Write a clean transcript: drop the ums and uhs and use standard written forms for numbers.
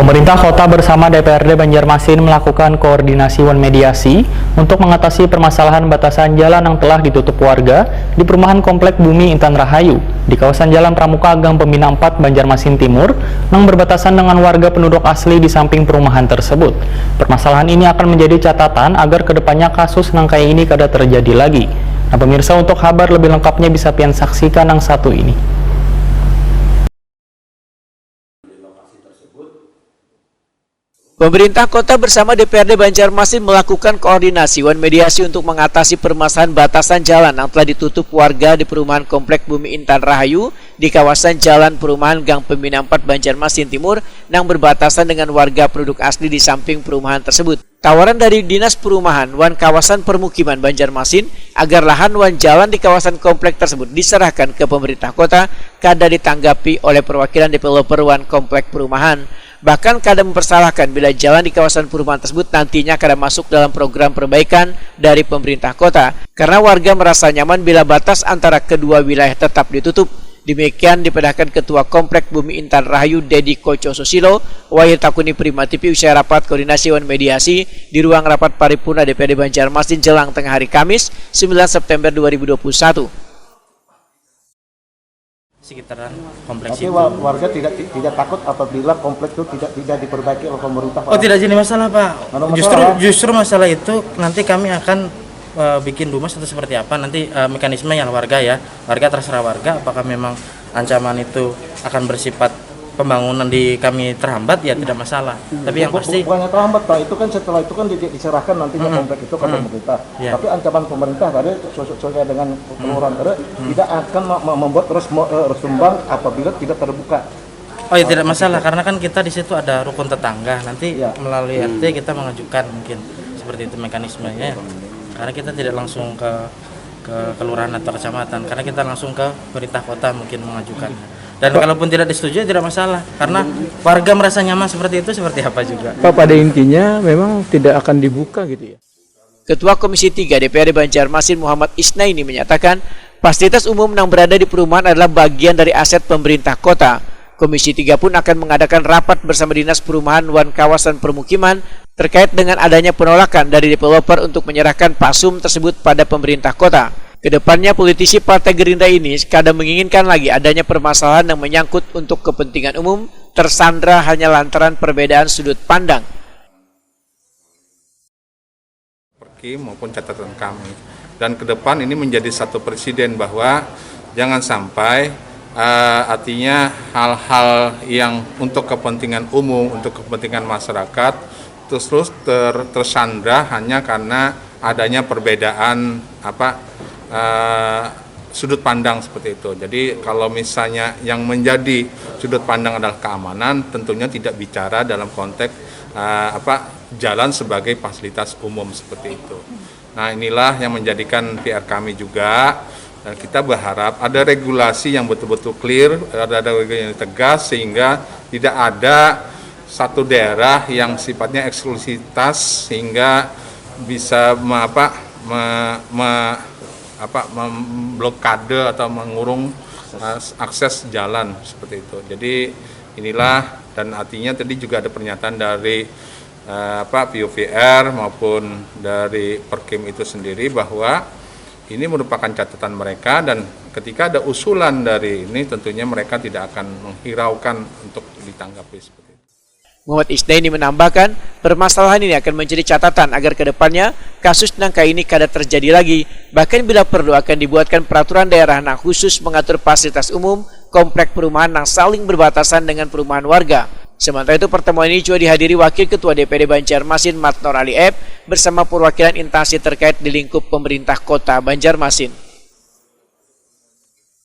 Pemerintah Kota bersama DPRD Banjarmasin melakukan koordinasi dan mediasi untuk mengatasi permasalahan batasan jalan yang telah ditutup warga di perumahan Komplek Bumi Intan Rahayu di kawasan Jalan Pramuka Gang Pembina 4 Banjarmasin Timur yang berbatasan dengan warga penduduk asli di samping perumahan tersebut. Permasalahan ini akan menjadi catatan agar kedepannya kasus yang kayak ini kada terjadi lagi. Nah pemirsa, untuk kabar lebih lengkapnya bisa pian saksikan yang satu ini. Pemerintah Kota bersama DPRD Banjarmasin melakukan koordinasi dan mediasi untuk mengatasi permasalahan batasan jalan yang telah ditutup warga di perumahan Komplek Bumi Intan Rahayu di kawasan Jalan Perumahan Gang Pembina 4 Banjarmasin Timur yang berbatasan dengan warga penduduk asli di samping perumahan tersebut. Tawaran dari Dinas Perumahan wan kawasan permukiman Banjarmasin agar lahan wan jalan di kawasan komplek tersebut diserahkan ke pemerintah kota kada ditanggapi oleh perwakilan developer wan komplek perumahan. Bahkan kada mempersalahkan bila jalan di kawasan perumahan tersebut nantinya kada masuk dalam program perbaikan dari pemerintah kota karena warga merasa nyaman bila batas antara kedua wilayah tetap ditutup. Demikian dipedahkan Ketua Komplek Bumi Intan Rahayu Dedi Koco Susilo Wahir Takuni Prima TV usai rapat koordinasi dan mediasi di ruang rapat paripurna DPRD Banjarmasin jelang tengah hari Kamis 9 September 2021. Sekitaran kompleks tapi itu. Warga tidak takut apabila kompleks itu tidak diperbaiki oleh pemerintah, Pak? Oh, tidak jadi masalah, Pak. Masalah. Justru masalah itu nanti kami akan bikin rumus atau seperti apa nanti mekanisme yang warga terserah warga apakah memang ancaman itu akan bersifat pembangunan di kami terhambat ya tidak masalah. Tapi yang pasti bukannya terhambat, Pak, itu kan setelah itu kan diserahkan nantinya kompleks itu ke pemerintah. Tapi ancaman pemerintah tadi sesuai dengan kelurahan tidak akan membuat terus sumbang apabila tidak terbuka. Oh ya tidak masalah karena kan kita di situ ada rukun tetangga nanti melalui RT kita mengajukan mungkin seperti itu mekanismenya. Karena kita tidak langsung ke kelurahan atau kecamatan karena kita langsung ke pemerintah kota mungkin mengajukan. Dan kalaupun tidak disetujui tidak masalah karena warga merasa nyaman seperti itu seperti apa juga. Pak, pada intinya memang tidak akan dibuka gitu ya. Ketua Komisi 3 DPRD Banjarmasin Muhammad Isnaini menyatakan fasilitas umum yang berada di perumahan adalah bagian dari aset pemerintah kota. Komisi 3 pun akan mengadakan rapat bersama Dinas Perumahan wan kawasan permukiman terkait dengan adanya penolakan dari developer untuk menyerahkan pasum tersebut pada pemerintah kota. Kedepannya politisi Partai Gerindra ini kadang menginginkan lagi adanya permasalahan yang menyangkut untuk kepentingan umum tersandra hanya lantaran perbedaan sudut pandang. Maupun catatan kami dan ke depan ini menjadi satu presiden bahwa jangan sampai artinya hal-hal yang untuk kepentingan umum, untuk kepentingan masyarakat terus tersandra hanya karena adanya perbedaan sudut pandang seperti itu. Jadi kalau misalnya yang menjadi sudut pandang adalah keamanan, tentunya tidak bicara dalam konteks jalan sebagai fasilitas umum seperti itu. Nah inilah yang menjadikan PR kami juga. Dan kita berharap ada regulasi yang betul-betul clear, ada regulasi yang tegas sehingga tidak ada satu daerah yang sifatnya eksklusivitas sehingga bisa memblokade atau mengurung akses jalan seperti itu. Jadi inilah dan artinya tadi juga ada pernyataan dari PUPR maupun dari Perkim itu sendiri bahwa ini merupakan catatan mereka dan ketika ada usulan dari ini tentunya mereka tidak akan menghiraukan untuk ditanggapi seperti itu. Muhammad Isnaini menambahkan permasalahan ini akan menjadi catatan agar kedepannya kasus nangka ini kada terjadi lagi. Bahkan bila perlu akan dibuatkan peraturan daerah yang khusus mengatur fasilitas umum komplek perumahan yang saling berbatasan dengan perumahan warga. Sementara itu pertemuan ini juga dihadiri Wakil Ketua DPRD Banjarmasin Matnor Ali Ep bersama perwakilan instansi terkait di lingkup pemerintah kota Banjarmasin.